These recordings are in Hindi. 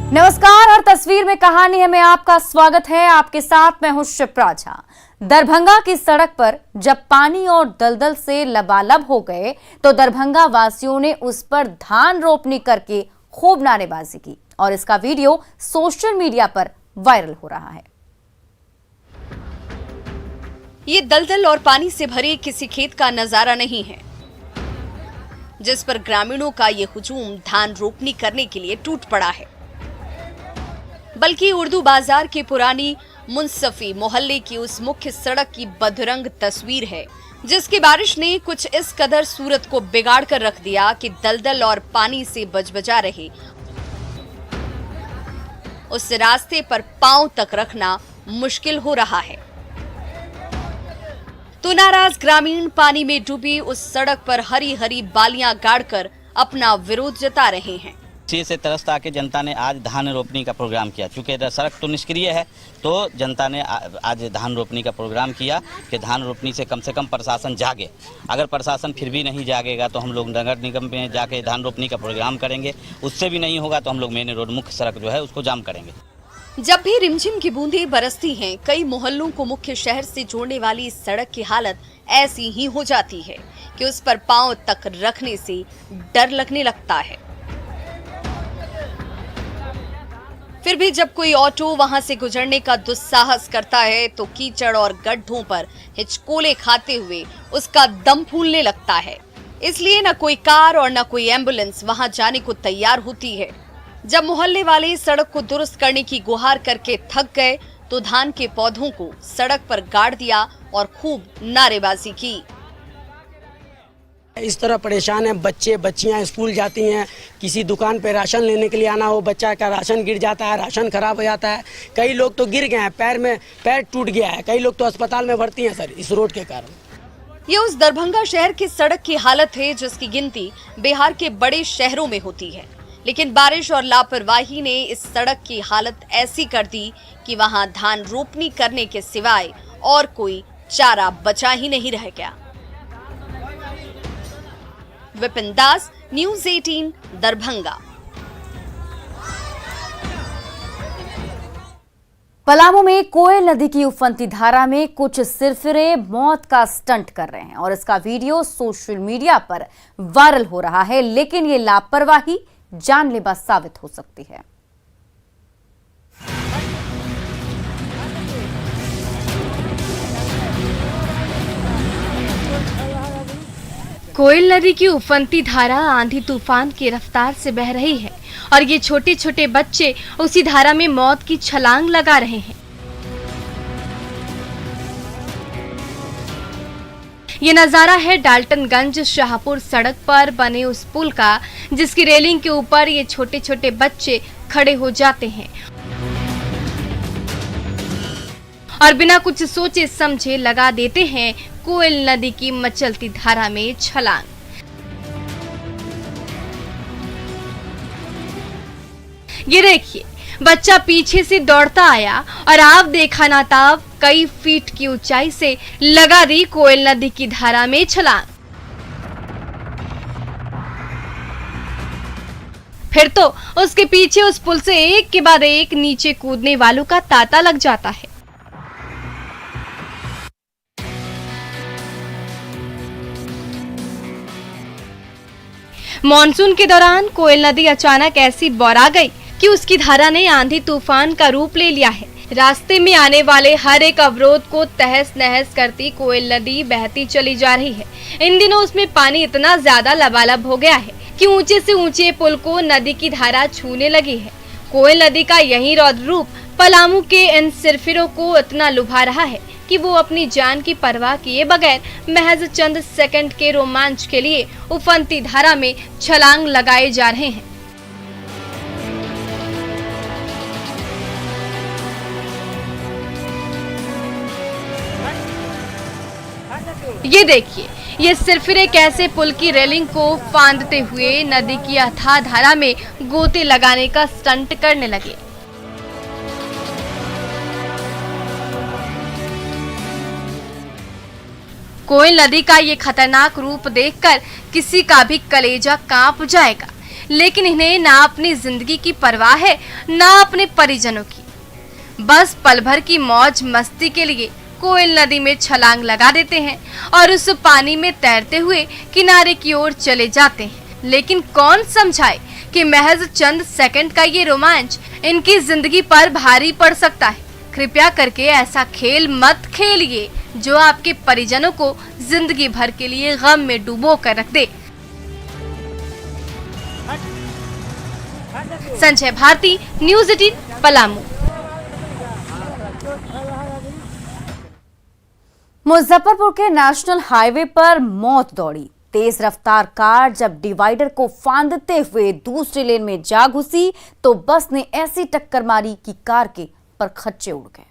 नमस्कार, हर तस्वीर में कहानी है में आपका स्वागत है। आपके साथ मैं हूं शिप्रा झा। दरभंगा की सड़क पर जब पानी और दलदल से लबालब हो गए तो दरभंगा वासियों ने उस पर धान रोपनी करके खूब नारेबाजी की और इसका वीडियो सोशल मीडिया पर वायरल हो रहा है। ये दलदल और पानी से भरे किसी खेत का नजारा नहीं है जिस पर ग्रामीणों का ये हुजूम धान रोपनी करने के लिए टूट पड़ा है, बल्कि उर्दू बाजार के पुरानी मुंसफी मोहल्ले की उस मुख्य सड़क की बदरंग तस्वीर है जिसकी बारिश ने कुछ इस कदर सूरत को बिगाड़ कर रख दिया कि दलदल और पानी से बजबजा रहे उस रास्ते पर पांव तक रखना मुश्किल हो रहा है। तो नाराज ग्रामीण पानी में डूबी उस सड़क पर हरी हरी बालियां गाड़कर अपना विरोध जता रहे हैं। इसी से तरस आके जनता ने आज धान रोपनी का प्रोग्राम किया। चूंकि सड़क तो निष्क्रिय है तो जनता ने आज धान रोपनी का प्रोग्राम किया कि धान रोपनी से कम प्रशासन जागे। अगर प्रशासन फिर भी नहीं जागेगा तो हम लोग नगर निगम में जाके धान रोपनी का प्रोग्राम करेंगे। उससे भी नहीं होगा तो हम लोग मेन रोड मुख्य सड़क जो है उसको जाम करेंगे। जब भी रिमझिम की बूंदें बरसती हैं, कई मोहल्लों को मुख्य शहर से जोड़ने वाली इस सड़क की हालत ऐसी ही हो जाती है कि उस पर पांव तक रखने से डर लगने लगता है। फिर भी जब कोई ऑटो वहां से गुजरने का दुस्साहस करता है तो कीचड़ और गड्ढों पर हिचकोले खाते हुए उसका दम फूलने लगता है। इसलिए न कोई कार और न कोई एम्बुलेंस वहां जाने को तैयार होती है। जब मोहल्ले वाले सड़क को दुरुस्त करने की गुहार करके थक गए तो धान के पौधों को सड़क पर गाड़ दिया और खूब नारेबाजी की। इस तरह परेशान है, बच्चे बच्चियां स्कूल जाती हैं, किसी दुकान पे राशन लेने के लिए आना हो, बच्चा का राशन गिर जाता है, राशन खराब हो जाता है। कई लोग तो गिर गए हैं, पैर टूट गया है, कई लोग तो अस्पताल में भर्ती हैं सर इस रोड के कारण। ये उस दरभंगा शहर की सड़क की हालत है जिसकी गिनती बिहार के बड़े शहरों में होती है, लेकिन बारिश और लापरवाही ने इस सड़क की हालत ऐसी कर दी कि वहां धान रोपनी करने के सिवाय और कोई चारा बचा ही नहीं रह गया। विपिन दास, न्यूज़ 18, दरभंगा। पलामू में कोयल नदी की उफनती धारा में कुछ सिरफिरे मौत का स्टंट कर रहे हैं और इसका वीडियो सोशल मीडिया पर वायरल हो रहा है, लेकिन ये लापरवाही जानलेवा साबित हो सकती है। कोयल नदी की उफनती धारा आंधी तूफान की रफ्तार से बह रही है और ये छोटे छोटे बच्चे उसी धारा में मौत की छलांग लगा रहे हैं। ये नजारा है डाल्टनगंज शाहपुर सड़क पर बने उस पुल का जिसकी रेलिंग के ऊपर ये छोटे छोटे बच्चे खड़े हो जाते हैं और बिना कुछ सोचे समझे लगा देते हैं कोयल नदी की मचलती धारा में छलांग। ये देखिए, बच्चा पीछे से दौड़ता आया और आप देखा ना ताब कई फीट की ऊंचाई से लगा दी कोयल नदी की धारा में छलांग। फिर तो उसके पीछे उस पुल से एक के बाद एक नीचे कूदने वालों का तांता लग जाता है। मॉनसून के दौरान कोयल नदी अचानक ऐसी बौरा गई कि उसकी धारा ने आंधी तूफान का रूप ले लिया है। रास्ते में आने वाले हर एक अवरोध को तहस नहस करती कोयल नदी बहती चली जा रही है। इन दिनों उसमें पानी इतना ज्यादा लबालब हो गया है कि ऊंचे से ऊंचे पुल को नदी की धारा छूने लगी है। कोयल नदी का यही रौद्र रूप पलामू के इन सिरफिरों को इतना लुभा रहा है कि वो अपनी जान की परवाह किए बगैर महज चंद सेकंड के रोमांच के लिए उफनती धारा में छलांग लगाए जा रहे हैं। ये देखिए, ये सिरफिरे कैसे पुल की रेलिंग को फांदते हुए नदी की अथाह धारा में गोते लगाने का स्टंट करने लगे। कोयल नदी का ये खतरनाक रूप देखकर किसी का भी कलेजा कांप जाएगा। लेकिन इन्हें ना अपनी जिंदगी की परवाह है ना अपने परिजनों की। बस पल भर की मौज मस्ती के लिए कोयल नदी में छलांग लगा देते हैं और उस पानी में तैरते हुए किनारे की ओर चले जाते हैं। लेकिन कौन समझाए कि महज चंद सेकंड का ये रोमांच इनकी जिंदगी पर भारी पड़ सकता है। कृपया करके ऐसा खेल मत खेलिए जो आपके परिजनों को जिंदगी भर के लिए गम में डुबो कर रख दे। संजय भारती, न्यूज़ 18, पलामू। मुजफ्फरपुर के नेशनल हाईवे पर मौत दौड़ी। तेज रफ्तार कार जब डिवाइडर को फांदते हुए दूसरी लेन में जा घुसी तो बस ने ऐसी टक्कर मारी कि कार के परखच्चे उड़ गए।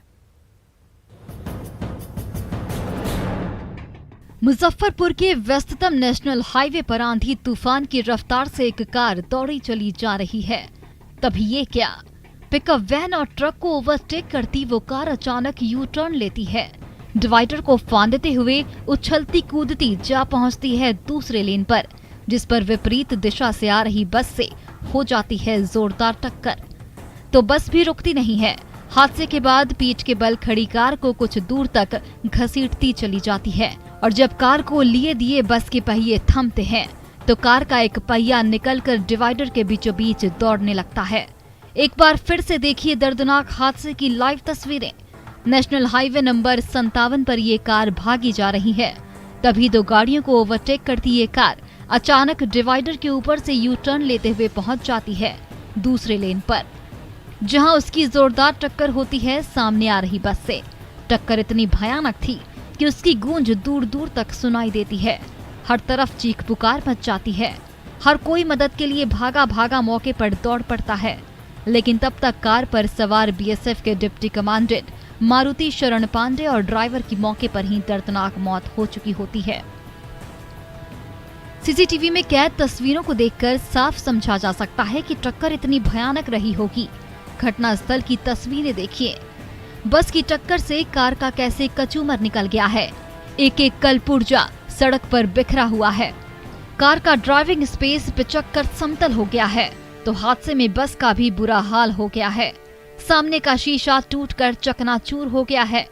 मुजफ्फरपुर के व्यस्ततम नेशनल हाईवे पर आंधी तूफान की रफ्तार से एक कार दौड़ी चली जा रही है। तभी ये क्या, पिकअप वैन और ट्रक को ओवरटेक करती वो कार अचानक यू टर्न लेती है। डिवाइडर को फांदते हुए उछलती कूदती जा पहुंचती है दूसरे लेन पर, जिस पर विपरीत दिशा से आ रही बस से हो जाती है जोरदार टक्कर। तो बस भी रुकती नहीं है। हादसे के बाद पीठ के बल खड़ी कार को कुछ दूर तक घसीटती चली जाती है और जब कार को लिए दिए बस के पहिए थमते हैं तो कार का एक पहिया निकलकर डिवाइडर के बीचों बीच दौड़ने लगता है। एक बार फिर से देखिए दर्दनाक हादसे की लाइव तस्वीरें। नेशनल हाईवे नंबर 57 पर ये कार भागी जा रही है। तभी दो गाड़ियों को ओवरटेक करती ये कार अचानक डिवाइडर के ऊपर से यू टर्न लेते हुए पहुंच जाती है दूसरे लेन पर, जहां उसकी जोरदार टक्कर होती है सामने आ रही बस से। टक्कर इतनी भयानक थी कि उसकी गूंज दूर दूर तक सुनाई देती है। हर तरफ चीख पुकार मच जाती है। हर कोई मदद के लिए भागा भागा मौके पर दौड़ पड़ता है, लेकिन तब तक कार पर सवार बीएसएफ के डिप्टी कमांडेंट मारुति शरण पांडे और ड्राइवर की मौके पर ही दर्दनाक मौत हो चुकी होती है। सीसीटीवी में कैद तस्वीरों को देखकर साफ समझा जा सकता है कि टक्कर इतनी भयानक रही होगी। घटनास्थल की तस्वीरें देखिए। बस की टक्कर से कार का कैसे कचूमर निकल गया है। एक एक कल पुर्जा सड़क पर बिखरा हुआ है। कार का ड्राइविंग स्पेस पिचक कर समतल हो गया है तो हादसे में बस का भी बुरा हाल हो गया है। सामने का शीशा टूटकर चकनाचूर हो गया है।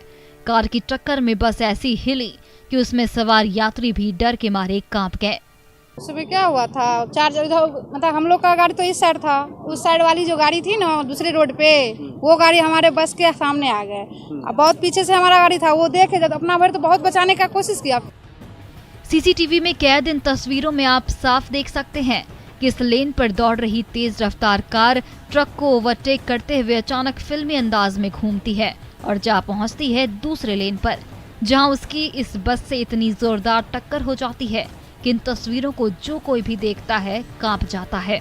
कार की टक्कर में बस ऐसी हिली कि उसमें सवार यात्री भी डर के मारे कांप गए। सुबह क्या हुआ था, मतलब हम लोग का गाड़ी तो इस साइड था, उस साइड वाली जो गाड़ी थी ना दूसरे रोड पे, वो गाड़ी हमारे बस के सामने आ गए। अब बहुत पीछे से हमारा गाड़ी था, वो देखे जब अपना भर तो बहुत बचाने का कोशिश किया। सीसीटीवी में कैद इन तस्वीरों में आप साफ देख सकते हैं कि इस लेन पर दौड़ रही तेज रफ्तार कार ट्रक को ओवरटेक करते हुए अचानक फिल्मी अंदाज में घूमती है और जा पहुंचती है दूसरे लेन पर, जहां उसकी इस बस से इतनी जोरदार टक्कर हो जाती है कि इन तस्वीरों को जो कोई भी देखता है कांप जाता है।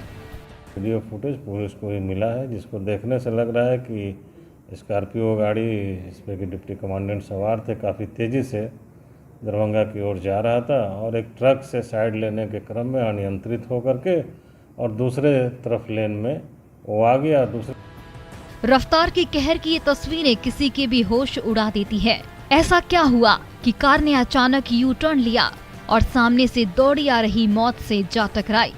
वीडियो फुटेज पुलिस को ही मिला है, जिसको देखने से लग रहा है कि स्कॉर्पियो गाड़ी इसमें कि डिप्टी कमांडेंट सवार थे, काफ़ी तेज़ी से दरभंगा की ओर जा रहा था और एक ट्रक से साइड लेने के क्रम में अनियंत्रित होकर के और दूसरे तरफ लेन में वो आ गया। रफ्तार की कहर की ये तस्वीरें किसी के भी होश उड़ा देती है। ऐसा क्या हुआ कि कार ने अचानक यू टर्न लिया और सामने से दौड़ी आ रही मौत से जा टकराई।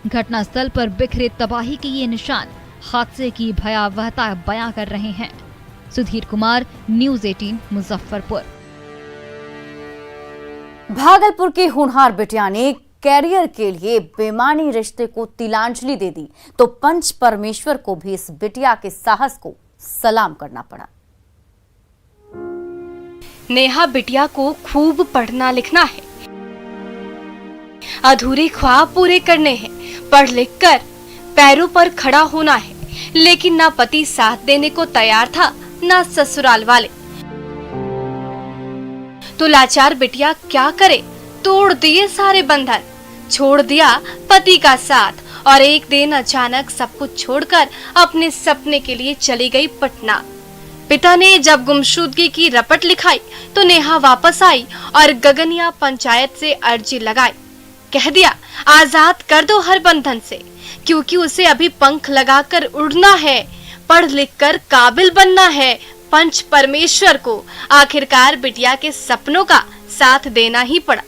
घटनास्थल पर बिखरे तबाही के ये निशान हादसे की भयावहता बयां कर रहे हैं। सुधीर कुमार, न्यूज़ 18, मुजफ्फरपुर। भागलपुर की होनहार बिटिया ने कैरियर के लिए बेमानी रिश्ते को तिलांजलि दे दी तो पंच परमेश्वर को भी इस बिटिया के साहस को सलाम करना पड़ा। नेहा बिटिया को खूब पढ़ना लिखना है, अधूरे ख्वाब पूरे करने हैं, पढ़ लिख कर पैरों पर खड़ा होना है। लेकिन ना पति साथ देने को तैयार था ना ससुराल वाले। तो लाचार बिटिया क्या करे, तोड़ दिए सारे बंधन, छोड़ दिया पति का साथ और एक दिन अचानक सब कुछ छोड़कर अपने सपने के लिए चली गई पटना। पिता ने जब गुमशुदगी की रपट लिखाई तो नेहा वापस आई और गगनिया पंचायत से अर्जी लगाई। कह दिया आजाद कर दो हर बंधन से, क्योंकि उसे अभी पंख लगाकर उड़ना है, पढ़ लिख कर काबिल बनना है। पंच परमेश्वर को आखिरकार बिटिया के सपनों का साथ देना ही पड़ा।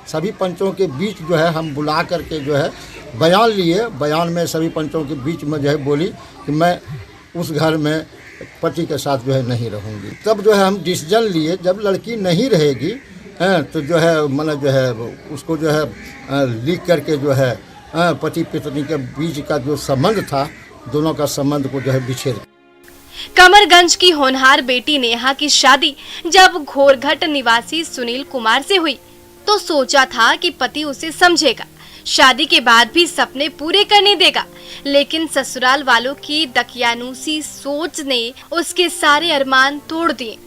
सभी पंचों के बीच जो है हम बुला करके जो है बयान लिए। बयान में सभी पंचों के बीच में जो है बोली कि मैं उस घर में पति के साथ जो है नहीं रहूँगी। तब जो है हम डिसीजन लिए, जब लड़की नहीं रहेगी तो जो है मतलब जो है उसको जो है लिख करके जो है पति पत्नी के बीच का जो संबंध था, दोनों का संबंध को जो है विच्छेद। कमरगंज की होनहार बेटी नेहा की शादी जब घोरघट निवासी सुनील कुमार से हुई तो सोचा था कि पति उसे समझेगा, शादी के बाद भी सपने पूरे करने देगा, लेकिन ससुराल वालों की दकियानूसी सोच ने उसके सारे अरमान तोड़ दिए।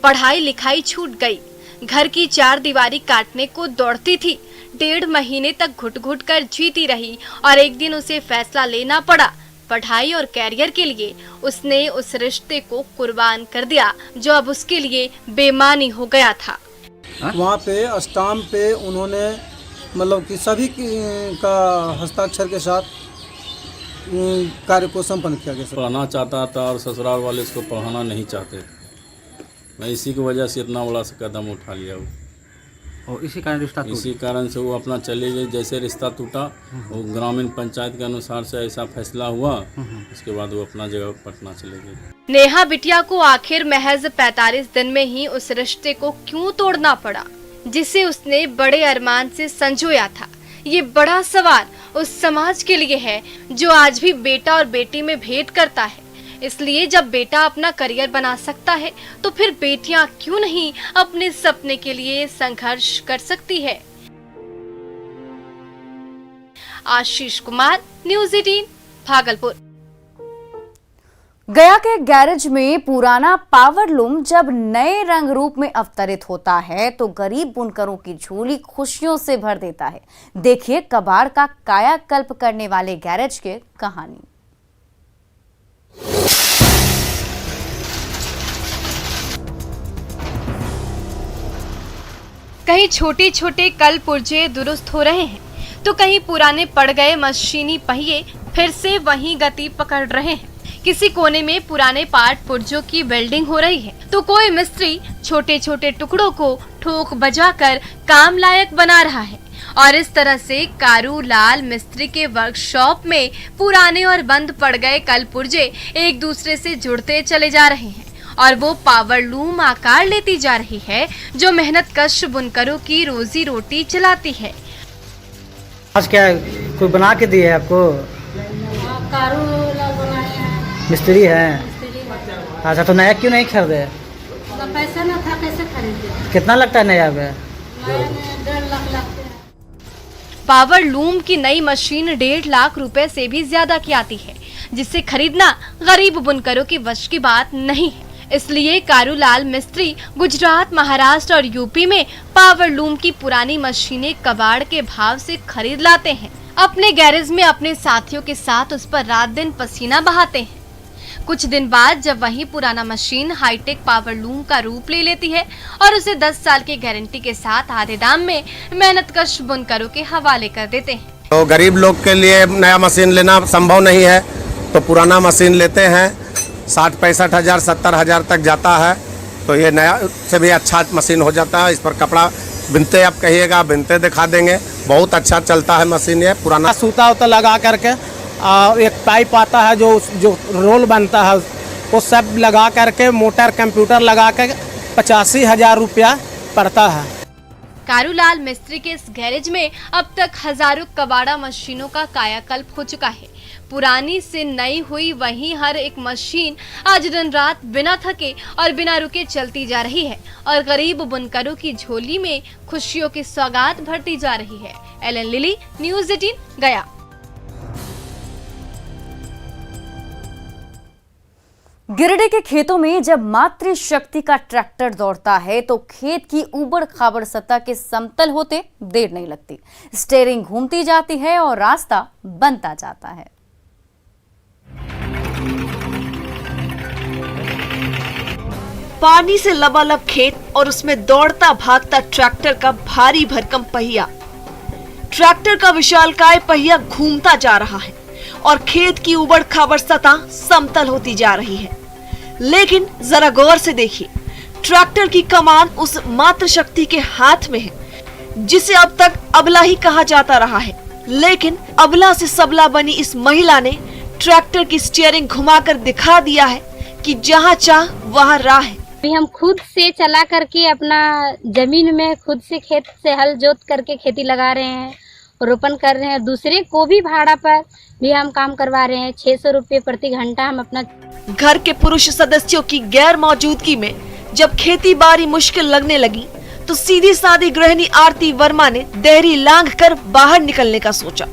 पढ़ाई लिखाई छूट गई, घर की चार दीवारी काटने को दौड़ती थी। 1.5 महीने तक घुट घुट कर जीती रही और एक दिन उसे फैसला लेना पड़ा। पढ़ाई और कैरियर के लिए उसने उस रिश्ते को कुर्बान कर दिया जो अब उसके लिए बेमानी हो गया था। वहाँ पे स्टाम्प पे उन्होंने मतलब कि सभी का हस्ताक्षर के साथ कार्य को संपन्न किया गया। पढ़ाना चाहता था और ससुराल वाले इसको पढ़ाना नहीं चाहते। मैं इसी की वजह से इतना बड़ा कदम उठा लिया और इसी कारण से वो अपना चले गए। जैसे रिश्ता टूटा वो ग्रामीण पंचायत के अनुसार से ऐसा फैसला हुआ, उसके बाद वो अपना जगह पटना चले गए। नेहा बिटिया को आखिर महज 45 दिन में ही उस रिश्ते को क्यों तोड़ना पड़ा जिसे उसने बड़े अरमान से संजोया था? ये बड़ा सवाल उस समाज के लिए है जो आज भी बेटा और बेटी में भेद करता है। इसलिए जब बेटा अपना करियर बना सकता है तो फिर बेटियां क्यों नहीं अपने सपने के लिए संघर्ष कर सकती है। आशीष कुमार, न्यूज़ 18, भागलपुर। गया के गैरेज में पुराना पावर लूम जब नए रंग रूप में अवतरित होता है तो गरीब बुनकरों की झोली खुशियों से भर देता है। देखिए कबाड़ का कायाकल्प करने वाले गैरेज की कहानी। कहीं छोटे छोटे कल पुर्जे दुरुस्त हो रहे हैं तो कहीं पुराने पड़ गए मशीनी पहिए फिर से वहीं गति पकड़ रहे हैं। किसी कोने में पुराने पार्ट पुर्जों की वेल्डिंग हो रही है तो कोई मिस्त्री छोटे छोटे टुकड़ों को ठोक बजाकर काम लायक बना रहा है। और इस तरह से कारू लाल मिस्त्री के वर्कशॉप में पुराने और बंद पड़ गए कल पुर्जे एक दूसरे से जुड़ते चले जा रहे हैं और वो पावर लूम आकार लेती जा रही है जो मेहनत कश बुनकरों की रोजी रोटी चलाती है। आज क्या कोई बना के दिए आपको? कारू लाल बनाए हैं। मिस्त्री है? अच्छा, तो नया क्यों नहीं खरीदे? पैसा ना था, कैसे खरीदे? कितना लगता है नया में? 1.5 लाख लगते हैं। पावर लूम की नई मशीन 1.5 लाख रुपए से भी ज्यादा की आती है जिसे खरीदना गरीब बुनकरों की वश की बात नहीं है। इसलिए कारूलाल मिस्त्री गुजरात, महाराष्ट्र और यूपी में पावर लूम की पुरानी मशीनें कबाड़ के भाव से खरीद लाते हैं। अपने गैरेज में अपने साथियों के साथ उस पर रात दिन पसीना बहाते हैं। कुछ दिन बाद जब वही पुराना मशीन हाईटेक पावर लूम का रूप ले लेती है और उसे 10 साल की गारंटी के साथ आधे दाम में मेहनतकश बुनकरों के हवाले कर देते हैं। तो गरीब लोग के लिए नया मशीन लेना संभव नहीं है तो पुराना मशीन लेते हैं। 60-65 हज़ार 70 हज़ार तक जाता है तो ये नया से भी अच्छा मशीन हो जाता है। इस पर कपड़ा बिनते आप कहिएगा, बिनते दिखा देंगे। बहुत अच्छा चलता है मशीन। ये पुराना सूता उता लगा करके एक पाइप आता है जो रोल बनता है वो सब लगा करके मोटर कंप्यूटर लगा कर 85 हज़ार रुपया पड़ता है। कारूलाल मिस्त्री के इस गैरेज में अब तक हजारों कबाड़ा मशीनों का कायाकल्प हो चुका है। पुरानी से नई हुई वहीं हर एक मशीन आज दिन रात बिना थके और बिना रुके चलती जा रही है और गरीब बुनकरों की झोली में खुशियों की सौगात भरती जा रही है। एलन लिली, न्यूज़ 18, गया। गिरिडीह के खेतों में जब मातृशक्ति का ट्रैक्टर दौड़ता है तो खेत की ऊबड़ खाबड़ सतह के समतल होते देर नहीं लगती। स्टीयरिंग घूमती जाती है और रास्ता बनता जाता है। पानी से लबालब खेत और उसमें दौड़ता भागता ट्रैक्टर का भारी भरकम पहिया। ट्रैक्टर का विशालकाय पहिया घूमता जा रहा है और खेत की उबड़ खाबड़ सतह समतल होती जा रही है। लेकिन जरा गौर से देखिए, ट्रैक्टर की कमान उस मातृशक्ति के हाथ में है जिसे अब तक अबला ही कहा जाता रहा है। लेकिन अबला से सबला बनी इस महिला ने ट्रैक्टर की स्टीयरिंग घुमाकर दिखा दिया है कि जहाँ चाह वहाँ राह है। अभी हम खुद से चला करके अपना जमीन में खुद से खेत से हल जोत करके खेती लगा रहे हैं, रोपण कर रहे हैं। दूसरे को भी भाड़ा पर भी हम काम करवा रहे हैं। 600 रुपये प्रति घंटा हम अपना। घर के पुरुष सदस्यों की गैर मौजूदगी में जब खेती बाड़ी मुश्किल लगने लगी तो सीधी सादी गृहिणी आरती वर्मा ने देहरी लांघ कर बाहर निकलने का सोचा।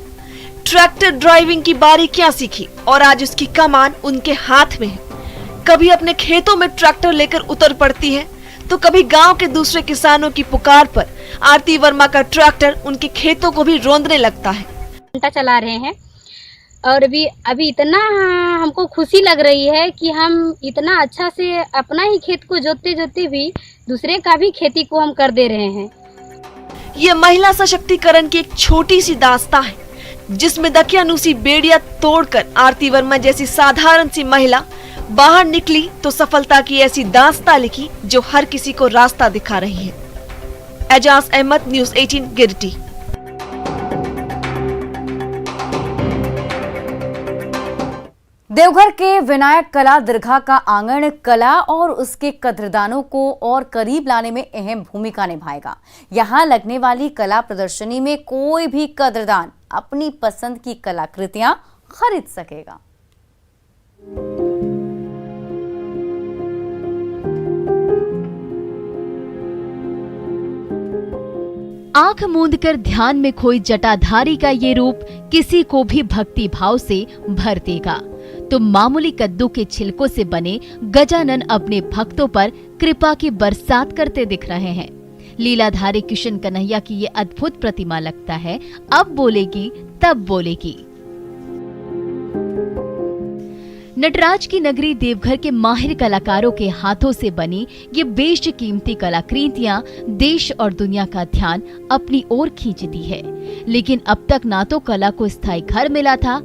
ट्रैक्टर ड्राइविंग की बारीकियां सीखी और आज उसकी कमान उनके हाथ में है। कभी अपने खेतों में ट्रैक्टर लेकर उतर पड़ती है तो कभी गांव के दूसरे किसानों की पुकार पर आरती वर्मा का ट्रैक्टर उनके खेतों को भी रौंदने लगता है। घंटा चला रहे हैं और अभी इतना हमको खुशी लग रही है कि हम इतना अच्छा से अपना ही खेत को जोतते जोतते भी दूसरे का भी खेती को हम कर दे रहे हैं। ये महिला सशक्तिकरण की एक छोटी सी दास्तां है जिसमें दकियानूसी बेड़िया तोड़कर आरती वर्मा जैसी साधारण सी महिला बाहर निकली तो सफलता की ऐसी दास्तां लिखी जो हर किसी को रास्ता दिखा रही है। एजाज अहमद, न्यूज़ 18, गिरिटी। देवघर के विनायक कला दीर्घा का आंगन कला और उसके कद्रदानों को और करीब लाने में अहम भूमिका निभाएगा। यहां लगने वाली कला प्रदर्शनी में कोई भी कद्रदान अपनी पसंद की कलाकृतियां खरीद सकेगा। आंख मूंदकर ध्यान में खोई जटाधारी का ये रूप किसी को भी भक्ति भाव से भर देगा। तो मामूली कद्दू के छिलकों से बने गजानन अपने भक्तों पर कृपा की बरसात करते दिख रहे हैं। लीलाधारी किशन कन्हैया की ये अद्भुत प्रतिमा लगता है अब बोलेगी तब बोलेगी। नटराज की नगरी देवघर के माहिर कलाकारों के हाथों से बनी ये बेशकीमती कलाकृतियां देश और दुनिया का ध्यान अपनी ओर खींचती है। लेकिन अब तक ना तो कला को स्थायी घर मिला था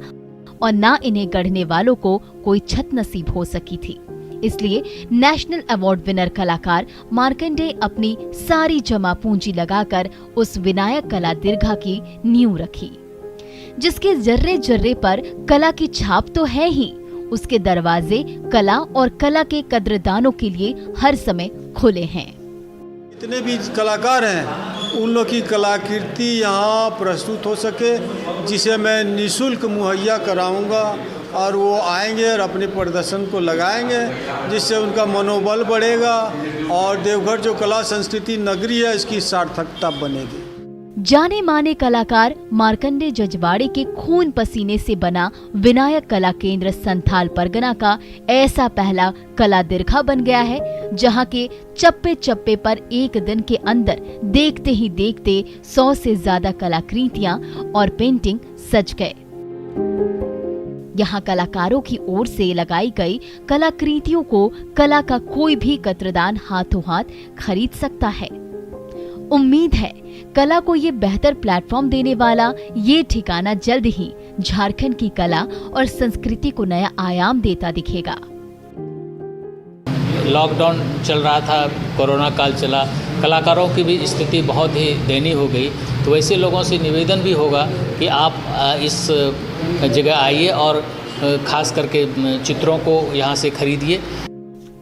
और ना इन्हें गढ़ने वालों को कोई छत नसीब हो सकी थी। इसलिए नेशनल अवार्ड विनर कलाकार मार्कंडेय अपनी सारी जमा पूंजी लगाकर उस विनायक कला दीर्घा की नींव रखी, जिसके जर्रे जर्रे पर कला की छाप तो है ही, उसके दरवाजे कला और कला के कद्रदानों के लिए हर समय खुले हैं। जितने भी कलाकार हैं उन लोग की कलाकृति यहाँ प्रस्तुत हो सके, जिसे मैं निःशुल्क मुहैया कराऊंगा और वो आएंगे और अपने प्रदर्शन को लगाएंगे, जिससे उनका मनोबल बढ़ेगा और देवघर जो कला संस्कृति नगरी है इसकी सार्थकता बनेगी। जाने माने कलाकार मार्कंडेय जजवाड़े के खून पसीने से बना विनायक कला केंद्र संथाल परगना का ऐसा पहला कला दीर्घा बन गया है, जहां के चप्पे चप्पे पर एक दिन के अंदर देखते ही देखते 100 से ज्यादा कलाकृतियां और पेंटिंग सज गए। यहाँ कलाकारों की ओर से लगाई गई कलाकृतियों को कला का कोई भी कद्रदान हाथों हाथ खरीद सकता है। उम्मीद है कला को ये बेहतर प्लेटफॉर्म देने वाला ये ठिकाना जल्द ही झारखंड की कला और संस्कृति को नया आयाम देता दिखेगा। लॉकडाउन चल रहा था, कोरोना काल चला, कलाकारों की भी स्थिति बहुत ही दयनीय हो गई। तो वैसे लोगों से निवेदन भी होगा कि आप इस जगह आइए और खास करके चित्रों को यहाँ से खरीदिए।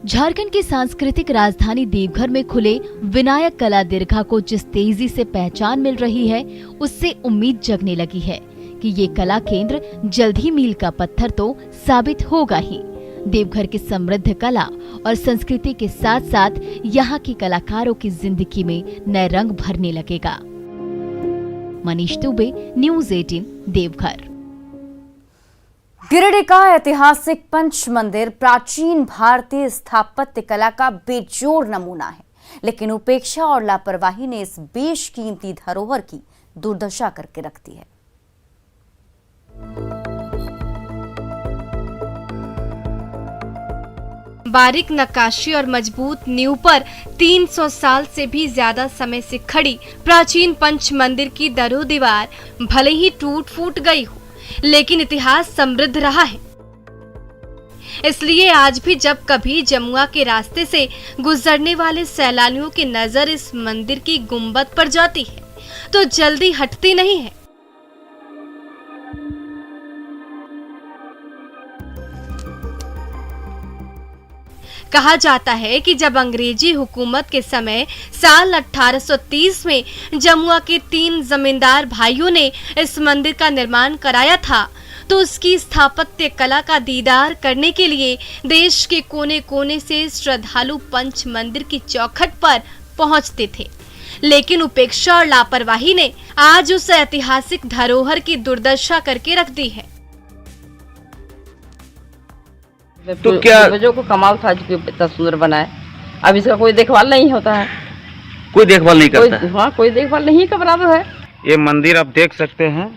झारखंड की सांस्कृतिक राजधानी देवघर में खुले विनायक कला दीर्घा को जिस तेजी से पहचान मिल रही है, उससे उम्मीद जगने लगी है कि ये कला केंद्र जल्द ही मील का पत्थर तो साबित होगा ही। देवघर की समृद्ध कला और संस्कृति के साथ साथ यहाँ के कलाकारों की जिंदगी में नए रंग भरने लगेगा। मनीष दुबे, न्यूज़ 18, देवघर। गिरिडीह का ऐतिहासिक पंच मंदिर प्राचीन भारतीय स्थापत्य कला का बेजोड़ नमूना है, लेकिन उपेक्षा और लापरवाही ने इस बेशकीमती धरोहर की दुर्दशा करके रख दी है। बारीक नक्काशी और मजबूत नींव पर 300 साल से भी ज्यादा समय से खड़ी प्राचीन पंच मंदिर की दरो दीवार भले ही टूट फूट गई हो, लेकिन इतिहास समृद्ध रहा है। इसलिए आज भी जब कभी जमुआ के रास्ते से गुजरने वाले सैलानियों की नजर इस मंदिर की गुंबद पर जाती है तो जल्दी हटती नहीं है। कहा जाता है कि जब अंग्रेजी हुकूमत के समय साल 1830 में जमुआ के 3 जमींदार भाइयों ने इस मंदिर का निर्माण कराया था, तो उसकी स्थापत्य कला का दीदार करने के लिए देश के कोने कोने से श्रद्धालु पंच मंदिर की चौखट पर पहुंचते थे। लेकिन उपेक्षा और लापरवाही ने आज उस ऐतिहासिक धरोहर की दुर्दशा करके रख दी है। तो क्या बच्चों को कमाल था जो इतना सुंदर बनाए, अब इसका कोई देखभाल नहीं होता है, कोई देखभाल नहीं करता है। हाँ, कोई देखभाल नहीं का बराबर है। ये मंदिर आप देख सकते हैं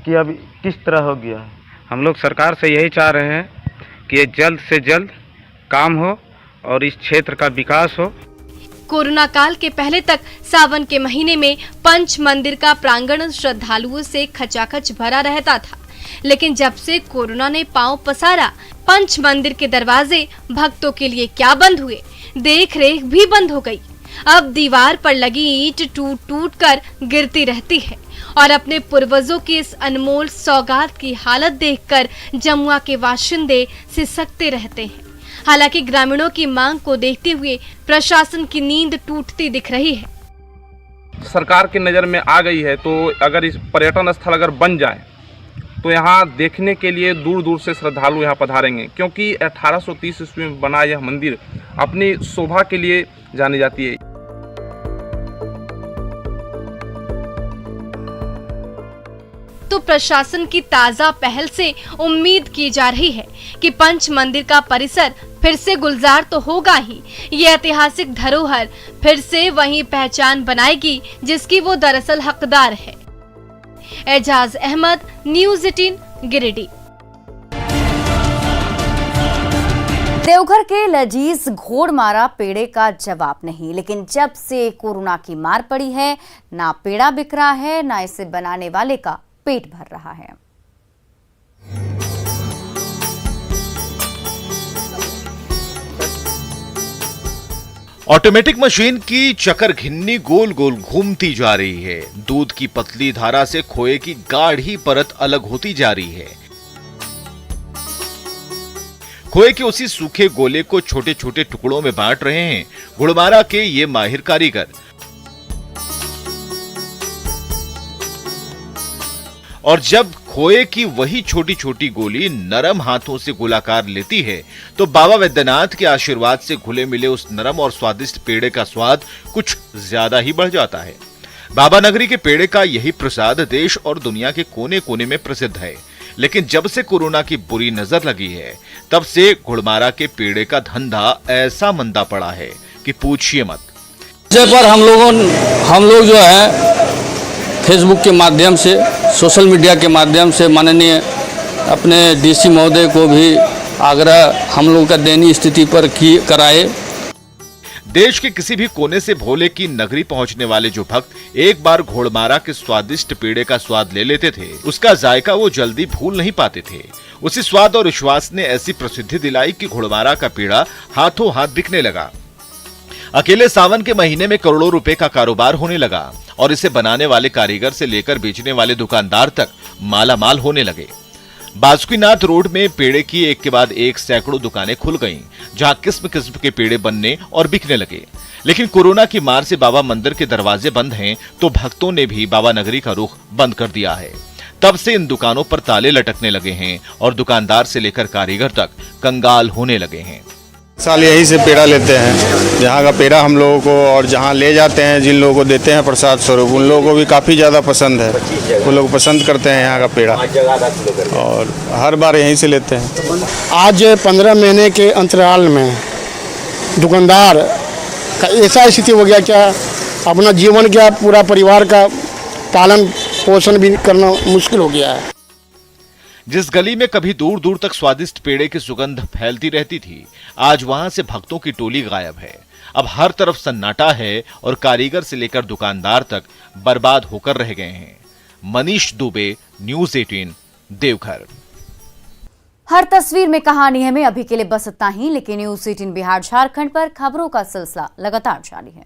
कि अब किस तरह हो गया है। हम लोग सरकार से यही चाह रहे हैं कि ये जल्द से जल्द काम हो और इस क्षेत्र का विकास हो। कोरोना काल के पहले तक सावन के महीने में पंच मंदिर का प्रांगण श्रद्धालुओं से खचाखच भरा रहता था, लेकिन जब से कोरोना ने पांव पसारा, पंच मंदिर के दरवाजे भक्तों के लिए क्या बंद हुए, देख रेख भी बंद हो गई। अब दीवार पर लगी ईंट टूट टूट कर गिरती रहती है और अपने पूर्वजों की इस अनमोल सौगात की हालत देखकर जमुआ के बाशिंदे सिसकते रहते हैं। हालांकि ग्रामीणों की मांग को देखते हुए प्रशासन की नींद टूटती दिख रही है। सरकार की नज़र में आ गई है, तो अगर इस पर्यटन स्थल अगर बन जाए तो यहाँ देखने के लिए दूर दूर से श्रद्धालु यहाँ पधारेंगे, क्योंकि 1830 ईस्वी में बना यह मंदिर अपनी शोभा के लिए जानी जाती है। तो प्रशासन की ताजा पहल से उम्मीद की जा रही है कि पंच मंदिर का परिसर फिर से गुलजार तो होगा ही, ये ऐतिहासिक धरोहर फिर से वही पहचान बनाएगी जिसकी वो दरअसल हकदार है। एजाज अहमद, न्यूज़ 18, गिरिडीह। देवघर के लजीज घोड़मारा पेड़े का जवाब नहीं, लेकिन जब से कोरोना की मार पड़ी है, ना पेड़ा बिक रहा है, ना इसे बनाने वाले का पेट भर रहा है। ऑटोमेटिक मशीन की चक्कर घिन्नी गोल गोल घूमती जा रही है। दूध की पतली धारा से खोए की गाढ़ी परत अलग होती जा रही है। खोए के उसी सूखे गोले को छोटे छोटे टुकड़ों में बांट रहे हैं घोड़मारा के ये माहिर कारीगर। और जब खोए की वही छोटी छोटी गोली नरम हाथों से गोलाकार लेती है, तो बाबा वैद्यनाथ के आशीर्वाद से घुले मिले उस नरम और स्वादिष्ट पेड़े का स्वाद कुछ ज्यादा ही बढ़ जाता है। बाबा नगरी के पेड़े का यही प्रसाद देश और दुनिया के कोने कोने में प्रसिद्ध है, लेकिन जब से कोरोना की बुरी नजर लगी है, तब से घोड़मारा के पेड़े का धंधा ऐसा मंदा पड़ा है कि पूछिए मत। पर हम लोग जो है फेसबुक के माध्यम से, सोशल मीडिया के माध्यम से माननीय अपने डीसी महोदय को भी आग्रह हम लोग का दयनीय स्थिति पर कराए। देश के किसी भी कोने से भोले की नगरी पहुंचने वाले जो भक्त एक बार घोड़मारा के स्वादिष्ट पेड़े का स्वाद ले लेते थे, उसका जायका वो जल्दी भूल नहीं पाते थे। उसी स्वाद और विश्वास ने ऐसी प्रसिद्धि दिलाई कि घोड़मारा का पेड़ा हाथों हाथ बिकने लगा। अकेले सावन के महीने में करोड़ों रुपए का कारोबार होने लगा और इसे बनाने वाले कारीगर से लेकर बेचने वाले दुकानदार तक माला माल होने लगे। बासुकीनाथ रोड में पेड़े की एक के बाद एक सैकड़ों दुकानें खुल गईं, जहां किस्म किस्म के पेड़े बनने और बिकने लगे। लेकिन कोरोना की मार से बाबा मंदिर के दरवाजे बंद हैं, तो भक्तों ने भी बाबा नगरी का रुख बंद कर दिया है। तब से इन दुकानों पर ताले लटकने लगे हैं और दुकानदार से लेकर कारीगर तक कंगाल होने लगे हैं। साल यहीं से पेड़ा लेते हैं, जहाँ का पेड़ा हम लोगों को, और जहाँ ले जाते हैं, जिन लोगों को देते हैं प्रसाद स्वरूप, उन लोगों को भी काफ़ी ज़्यादा पसंद है। वो लोग पसंद करते हैं यहाँ का पेड़ा और हर बार यहीं से लेते हैं। आज 15 महीने के अंतराल में दुकानदार का ऐसा स्थिति हो गया, क्या अपना जीवन, क्या पूरा परिवार का पालन पोषण भी करना मुश्किल हो गया है। जिस गली में कभी दूर दूर तक स्वादिष्ट पेड़े की सुगंध फैलती रहती थी, आज वहां से भक्तों की टोली गायब है। अब हर तरफ सन्नाटा है और कारीगर से लेकर दुकानदार तक बर्बाद होकर रह गए हैं। मनीष दुबे, न्यूज़ 18, देवघर। हर तस्वीर में कहानी है में अभी के लिए बस इतना ही, लेकिन न्यूज़ 18 बिहार झारखंड पर खबरों का सिलसिला लगातार जारी है।